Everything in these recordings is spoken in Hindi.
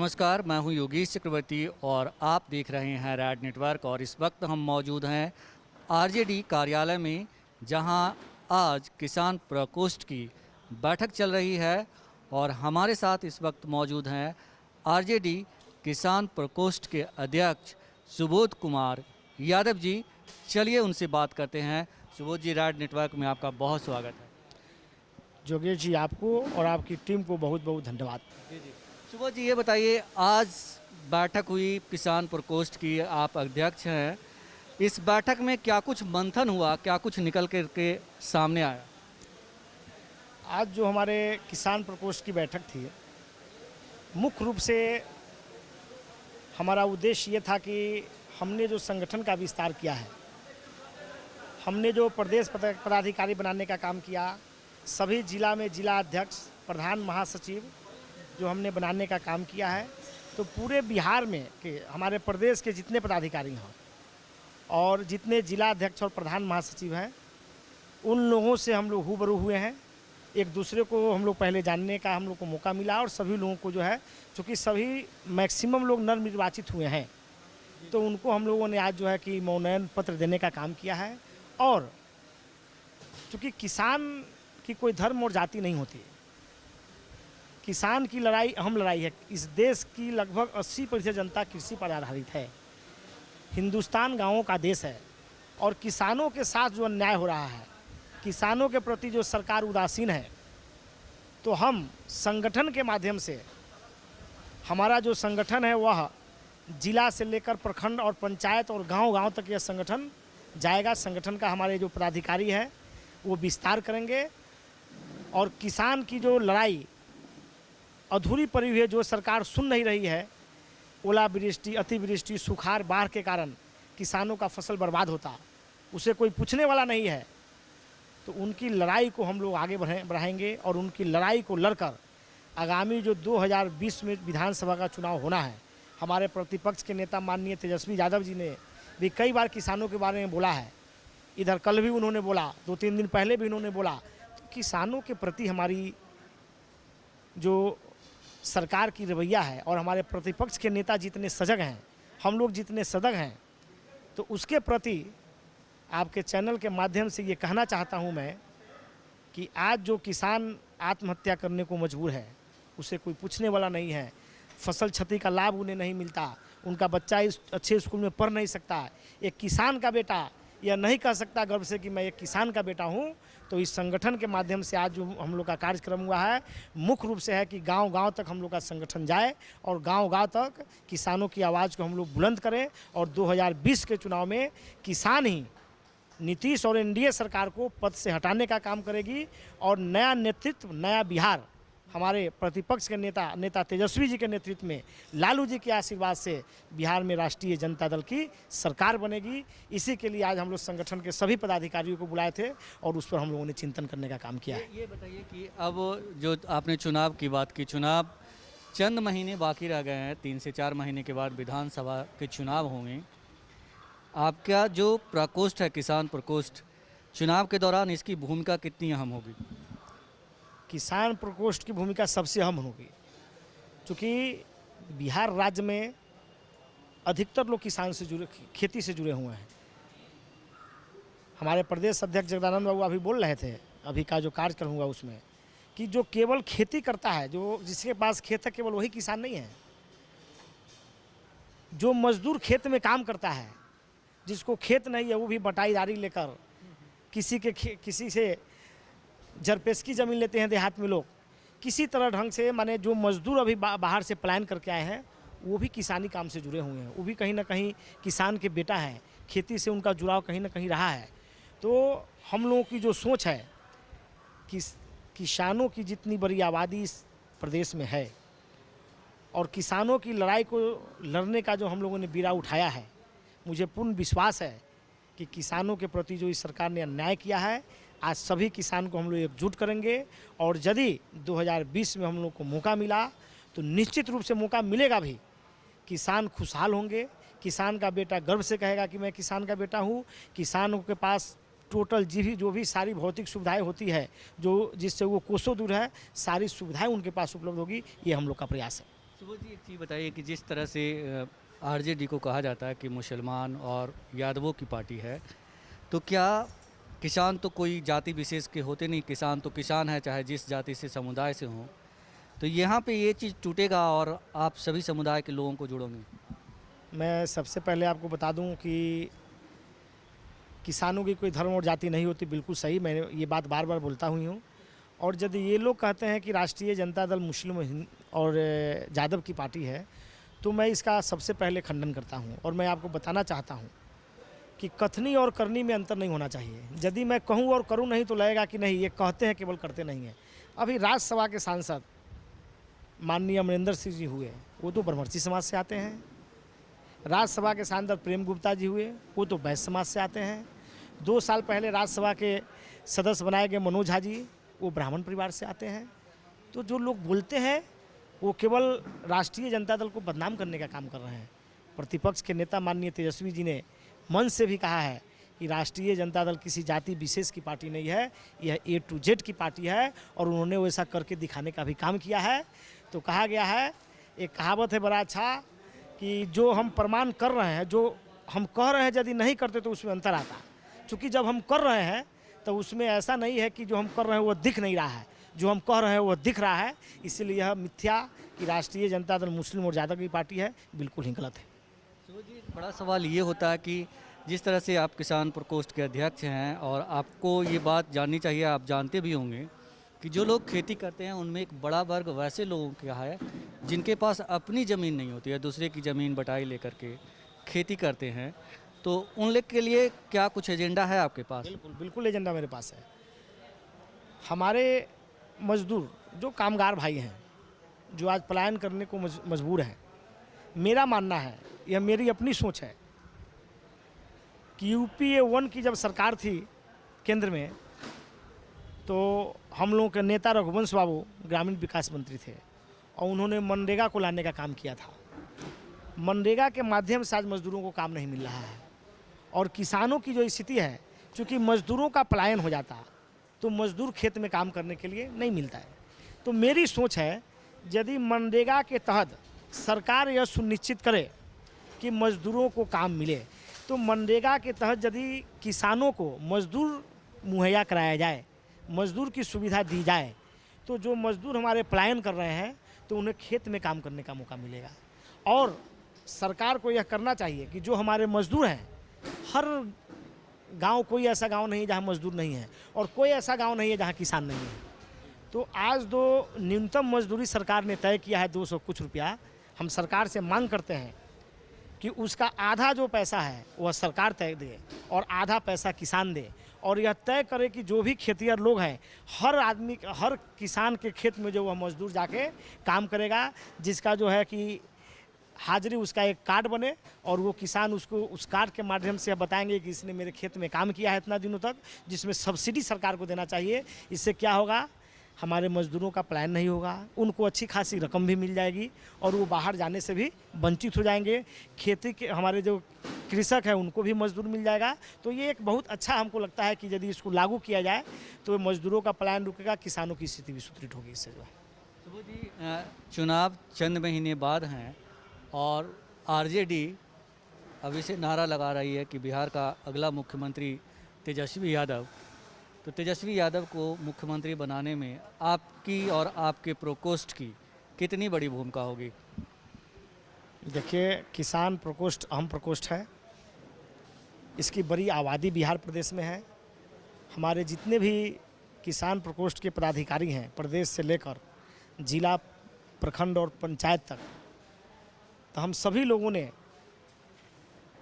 नमस्कार, मैं हूं योगेश चक्रवर्ती और आप देख रहे हैं रैड नेटवर्क। और इस वक्त हम मौजूद हैं आरजेडी कार्यालय में, जहां आज किसान प्रकोष्ठ की बैठक चल रही है। और हमारे साथ इस वक्त मौजूद हैं आरजेडी किसान प्रकोष्ठ के अध्यक्ष सुबोध कुमार यादव जी। चलिए उनसे बात करते हैं। सुबोध जी, रैड नेटवर्क में आपका बहुत स्वागत है। जोगेश जी, आपको और आपकी टीम को बहुत बहुत धन्यवाद। जी जी। सुबोध जी, ये बताइए, आज बैठक हुई किसान प्रकोष्ठ की, आप अध्यक्ष हैं। इस बैठक में क्या कुछ मंथन हुआ, क्या कुछ निकल कर के सामने आया? आज जो हमारे किसान प्रकोष्ठ की बैठक थी, मुख्य रूप से हमारा उद्देश्य ये था कि हमने जो संगठन का विस्तार किया है, हमने जो प्रदेश पदाधिकारी बनाने का काम किया, सभी जिला में जिला अध्यक्ष, प्रधान महासचिव जो हमने बनाने का काम किया है, तो पूरे बिहार में के हमारे प्रदेश के जितने पदाधिकारी हैं और जितने जिला अध्यक्ष और प्रधान महासचिव हैं, उन लोगों से हम लोग रूबरू हुए हैं। एक दूसरे को हम लोग पहले जानने का हम लोग को मौका मिला और सभी लोगों को जो है, चूँकि सभी मैक्सिमम लोग नवनिर्वाचित हुए हैं, तो उनको हम लोगों ने आज जो है कि मनोनयन पत्र देने का काम किया है। और चूँकि किसान की कोई धर्म और जाति नहीं होती, किसान की लड़ाई अहम लड़ाई है। इस देश की लगभग 80% जनता कृषि पर आधारित है। हिंदुस्तान गांवों का देश है और किसानों के साथ जो अन्याय हो रहा है, किसानों के प्रति जो सरकार उदासीन है, तो हम संगठन के माध्यम से, हमारा जो संगठन है वह जिला से लेकर प्रखंड और पंचायत और गांव-गांव तक यह संगठन जाएगा। संगठन का हमारे जो पदाधिकारी हैं वो विस्तार करेंगे और किसान की जो लड़ाई अधूरी पड़ी हुई है, जो सरकार सुन नहीं रही है, ओलावृष्टि, अतिवृष्टि, सुखाड़, बाढ़ के कारण किसानों का फसल बर्बाद होता, उसे कोई पूछने वाला नहीं है, तो उनकी लड़ाई को हम लोग आगे बढ़ाएंगे और उनकी लड़ाई को लड़कर आगामी जो 2020 में विधानसभा का चुनाव होना है, हमारे प्रतिपक्ष के नेता माननीय तेजस्वी यादव जी ने भी कई बार किसानों के बारे में बोला है। इधर कल भी उन्होंने बोला, 2-3 दिन पहले भी उन्होंने बोला। तो किसानों के प्रति हमारी जो सरकार की रवैया है और हमारे प्रतिपक्ष के नेता जितने सजग हैं, हम लोग जितने सजग हैं, तो उसके प्रति आपके चैनल के माध्यम से ये कहना चाहता हूँ मैं कि आज जो किसान आत्महत्या करने को मजबूर है, उसे कोई पूछने वाला नहीं है। फसल क्षति का लाभ उन्हें नहीं मिलता, उनका बच्चा इस अच्छे स्कूल में पढ़ नहीं सकता। एक किसान का बेटा यह नहीं कह सकता गर्व से कि मैं एक किसान का बेटा हूं। तो इस संगठन के माध्यम से आज जो हम लोग का कार्यक्रम हुआ है, मुख्य रूप से है कि गांव-गांव तक हम लोग का संगठन जाए और गांव-गांव तक किसानों की आवाज़ को हम लोग बुलंद करें। और 2020 के चुनाव में किसान ही नीतीश और एनडीए सरकार को पद से हटाने का काम करेगी और नया नेतृत्व, नया बिहार हमारे प्रतिपक्ष के नेता तेजस्वी जी के नेतृत्व में, लालू जी के आशीर्वाद से बिहार में राष्ट्रीय जनता दल की सरकार बनेगी। इसी के लिए आज हम लोग संगठन के सभी पदाधिकारियों को बुलाए थे और उस पर हम लोगों ने चिंतन करने का काम किया है। ये बताइए कि अब जो आपने चुनाव की बात की, चुनाव चंद महीने बाकी रह गए हैं, 3 से 4 महीने के बाद विधानसभा के चुनाव होंगे। आपका जो प्रकोष्ठ है, किसान प्रकोष्ठ, चुनाव के दौरान इसकी भूमिका कितनी अहम होगी? किसान प्रकोष्ठ की भूमिका सबसे अहम होगी, क्योंकि बिहार राज्य में अधिकतर लोग किसान से जुड़े, खेती से जुड़े हुए हैं। हमारे प्रदेश अध्यक्ष जगदानंद बाबू अभी बोल रहे थे, अभी का जो कार्यक्रम हुआ उसमें, कि जो केवल खेती करता है, जो जिसके पास खेत है, केवल वही किसान नहीं है। जो मजदूर खेत में काम करता है, जिसको खेत नहीं है, वो भी बटाईदारी लेकर किसी से जरपेश की ज़मीन लेते हैं देहात में लोग, किसी तरह ढंग से, माने जो मजदूर अभी बाहर से पलायन करके आए हैं, वो भी किसानी काम से जुड़े हुए हैं। वो भी कहीं ना कहीं किसान के बेटा है, खेती से उनका जुड़ाव कहीं ना कहीं रहा है। तो हम लोगों की जो सोच है कि किसानों की जितनी बड़ी आबादी इस प्रदेश में है और किसानों की लड़ाई को लड़ने का जो हम लोगों ने बीड़ा उठाया है, मुझे पूर्ण विश्वास है कि किसानों के प्रति जो इस सरकार ने अन्याय किया है, आज सभी किसान को हम लोग एकजुट करेंगे। और यदि 2020 में हम लोग को मौका मिला, तो निश्चित रूप से मौका मिलेगा भी, किसान खुशहाल होंगे। किसान का बेटा गर्व से कहेगा कि मैं किसान का बेटा हूँ। किसानों के पास टोटल जो भी सारी भौतिक सुविधाएं होती है, जो जिससे वो कोसों दूर है, सारी सुविधाएं उनके पास उपलब्ध होगी। ये हम लोग का प्रयास है। सुबोध जी, एक चीज़ बताइए कि जिस तरह से आरजेडी को कहा जाता है कि मुसलमान और यादवों की पार्टी है, तो क्या किसान तो कोई जाति विशेष के होते नहीं, किसान तो किसान है, चाहे जिस जाति से समुदाय से हों। तो यहाँ पे ये चीज़ टूटेगा और आप सभी समुदाय के लोगों को जोड़ोगे। मैं सबसे पहले आपको बता दूं कि किसानों की कोई धर्म और जाति नहीं होती, बिल्कुल सही, मैं ये बात बार बार बोलता हुई हूँ। और यदि ये लोग कहते हैं कि राष्ट्रीय जनता दल मुस्लिम और यादव की पार्टी है, तो मैं इसका सबसे पहले खंडन करता हूँ। और मैं आपको बताना चाहता हूँ कि कथनी और करनी में अंतर नहीं होना चाहिए। यदि मैं कहूँ और करूँ नहीं तो लगेगा कि नहीं, ये कहते हैं केवल करते नहीं हैं। अभी राज्यसभा के सांसद माननीय अमरिंदर सिंह जी हुए, वो तो ब्रह्मर्षि समाज से आते हैं। राज्यसभा के सांसद प्रेम गुप्ता जी हुए, वो तो वैश्य समाज से आते हैं। 2 साल पहले राज्यसभा के सदस्य बनाए गए मनोज झा जी, वो ब्राह्मण परिवार से आते हैं। तो जो लोग बोलते हैं वो केवल राष्ट्रीय जनता दल को बदनाम करने का काम कर रहे हैं। प्रतिपक्ष के नेता माननीय तेजस्वी जी ने मंच से भी कहा है कि राष्ट्रीय जनता दल किसी जाति विशेष की पार्टी नहीं है, यह A to Z की पार्टी है, और उन्होंने वैसा करके दिखाने का भी काम किया है। तो कहा गया है, एक कहावत है बड़ा अच्छा, कि जो हम प्रमाण कर रहे हैं, जो हम कह रहे हैं, यदि नहीं करते तो उसमें अंतर आता। क्योंकि जब हम कर रहे हैं तो उसमें ऐसा नहीं है कि जो हम कर रहे हैं वो दिख नहीं रहा है, जो हम कह रहे हैं वो दिख रहा है। इसलिए यह मिथ्या कि राष्ट्रीय जनता दल मुस्लिम और यादव की पार्टी है, बिल्कुल ही गलत है। सुबोध जी, एक बड़ा सवाल ये होता है कि जिस तरह से आप किसान प्रकोष्ठ के अध्यक्ष हैं और आपको ये बात जाननी चाहिए, आप जानते भी होंगे कि जो लोग खेती करते हैं उनमें एक बड़ा वर्ग वैसे लोगों का है जिनके पास अपनी ज़मीन नहीं होती है, दूसरे की ज़मीन बटाई लेकर के खेती करते हैं। तो उन लोग के लिए क्या कुछ एजेंडा है आपके पास? बिल्कुल बिल्कुल एजेंडा मेरे पास है। हमारे मजदूर जो कामगार भाई हैं, जो आज पलायन करने को मजबूर हैं, मेरा मानना है, यह मेरी अपनी सोच है कि UPA 1 की जब सरकार थी केंद्र में, तो हम लोगों के नेता रघुवंश बाबू ग्रामीण विकास मंत्री थे और उन्होंने मनरेगा को लाने का काम किया था। मनरेगा के माध्यम से आज मजदूरों को काम नहीं मिल रहा है और किसानों की जो स्थिति है, चूँकि मजदूरों का पलायन हो जाता तो मजदूर खेत में काम करने के लिए नहीं मिलता है। तो मेरी सोच है, यदि मनरेगा के तहत सरकार यह सुनिश्चित करे कि मजदूरों को काम मिले, तो मनरेगा के तहत यदि किसानों को मजदूर मुहैया कराया जाए, मजदूर की सुविधा दी जाए, तो जो मजदूर हमारे पलायन कर रहे हैं तो उन्हें खेत में काम करने का मौका मिलेगा। और सरकार को यह करना चाहिए कि जो हमारे मजदूर हैं, हर गांव, कोई ऐसा गांव नहीं है जहां मजदूर नहीं है और कोई ऐसा गांव नहीं है जहां किसान नहीं है। तो आज जो न्यूनतम मजदूरी सरकार ने तय किया है 200 कुछ रुपया, हम सरकार से मांग करते हैं कि उसका आधा जो पैसा है वह सरकार तय दे और आधा पैसा किसान दे, और यह तय करे कि जो भी खेतिहर लोग हैं, हर आदमी, हर किसान के खेत में जो वह मजदूर जाके काम करेगा, जिसका जो है कि हाजिरी, उसका एक कार्ड बने और वो किसान उसको उस कार्ड के माध्यम से बताएंगे कि इसने मेरे खेत में काम किया है इतना दिनों तक, जिसमें सब्सिडी सरकार को देना चाहिए। इससे क्या होगा, हमारे मजदूरों का पलायन नहीं होगा, उनको अच्छी खासी रकम भी मिल जाएगी और वो बाहर जाने से भी वंचित हो जाएंगे। खेती के हमारे जो कृषक है उनको भी मजदूर मिल जाएगा। तो ये एक बहुत अच्छा हमको लगता है कि यदि इसको लागू किया जाए तो मजदूरों का पलायन रुकेगा, किसानों की स्थिति भी सुदृढ़ होगी इससे जो है। सुबोध जी, चुनाव चंद महीने बाद हैं और आरजेडी अभी से नारा लगा रही है कि बिहार का अगला मुख्यमंत्री तेजस्वी यादव। तो तेजस्वी यादव को मुख्यमंत्री बनाने में आपकी और आपके प्रकोष्ठ की कितनी बड़ी भूमिका होगी? देखिए, किसान प्रकोष्ठ अहम प्रकोष्ठ है, इसकी बड़ी आबादी बिहार प्रदेश में है। हमारे जितने भी किसान प्रकोष्ठ के पदाधिकारी हैं, प्रदेश से लेकर जिला, प्रखंड और पंचायत तक, तो हम सभी लोगों ने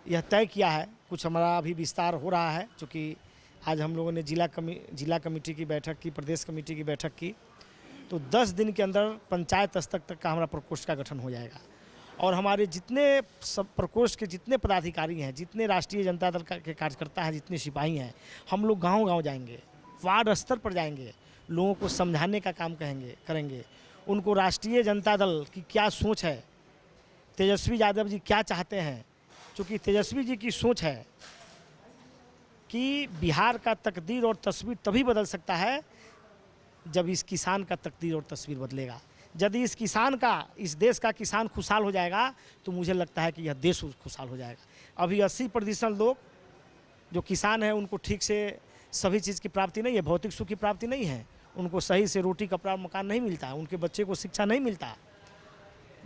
यह तय किया है, कुछ हमारा अभी विस्तार हो रहा है, क्योंकि आज हम लोगों ने जिला कमेटी की बैठक की, प्रदेश कमेटी की बैठक की, तो 10 दिन के अंदर पंचायत स्तर तक का हमारा प्रकोष्ठ का गठन हो जाएगा। और हमारे जितने सब प्रकोष्ठ के जितने पदाधिकारी हैं, जितने राष्ट्रीय जनता दल के कार्यकर्ता हैं, जितने सिपाही हैं, हम लोग गांव-गांव जाएंगे, वार्ड स्तर पर जाएंगे, लोगों को समझाने का काम करेंगे, उनको राष्ट्रीय जनता दल की क्या सोच है, तेजस्वी यादव जी क्या चाहते हैं। क्योंकि तेजस्वी जी की सोच है कि बिहार का तकदीर और तस्वीर तभी बदल सकता है जब इस किसान का तकदीर और तस्वीर बदलेगा। यदि इस किसान का, इस देश का किसान खुशहाल हो जाएगा तो मुझे लगता है कि यह देश खुशहाल हो जाएगा। अभी 80% लोग जो किसान हैं उनको ठीक से सभी चीज़ की प्राप्ति नहीं है, भौतिक सुख की प्राप्ति नहीं है, उनको सही से रोटी कपड़ा मकान नहीं मिलता है, उनके बच्चे को शिक्षा नहीं मिलता,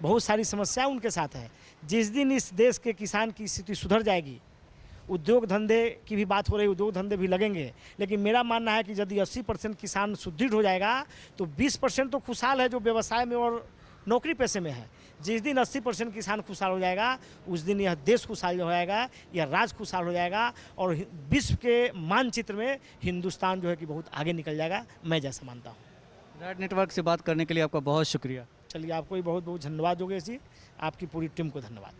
बहुत सारी समस्याएं उनके साथ है। जिस दिन इस देश के किसान की स्थिति सुधर जाएगी, उद्योग धंधे की भी बात हो रही, उद्योग धंधे भी लगेंगे, लेकिन मेरा मानना है कि यदि 80% किसान सुदृढ़ हो जाएगा तो 20% तो खुशहाल है जो व्यवसाय में और नौकरी पेशे में है। जिस दिन 80% किसान खुशहाल हो जाएगा उस दिन यह देश खुशहाल हो जाएगा, यह राज्य खुशहाल हो जाएगा और विश्व के मानचित्र में हिंदुस्तान जो है कि बहुत आगे निकल जाएगा, मैं जैसा मानता हूँ। रेड नेटवर्क से बात करने के लिए आपका बहुत शुक्रिया। चलिए, आपको भी बहुत बहुत धन्यवाद योगेश जी, आपकी पूरी टीम को धन्यवाद।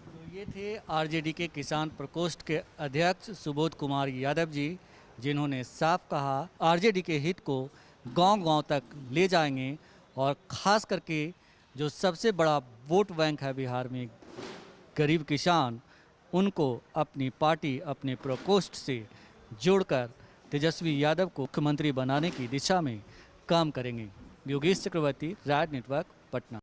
तो ये थे आरजेडी के किसान प्रकोष्ठ के अध्यक्ष सुबोध कुमार यादव जी, जिन्होंने साफ कहा आरजेडी के हित को गांव-गांव तक ले जाएंगे और ख़ास करके जो सबसे बड़ा वोट बैंक है बिहार में, गरीब किसान, उनको अपनी पार्टी, अपने प्रकोष्ठ से जोड़कर तेजस्वी यादव को मुख्यमंत्री बनाने की दिशा में काम करेंगे। योगेश चक्रवर्ती, रेड नेटवर्क, पटना।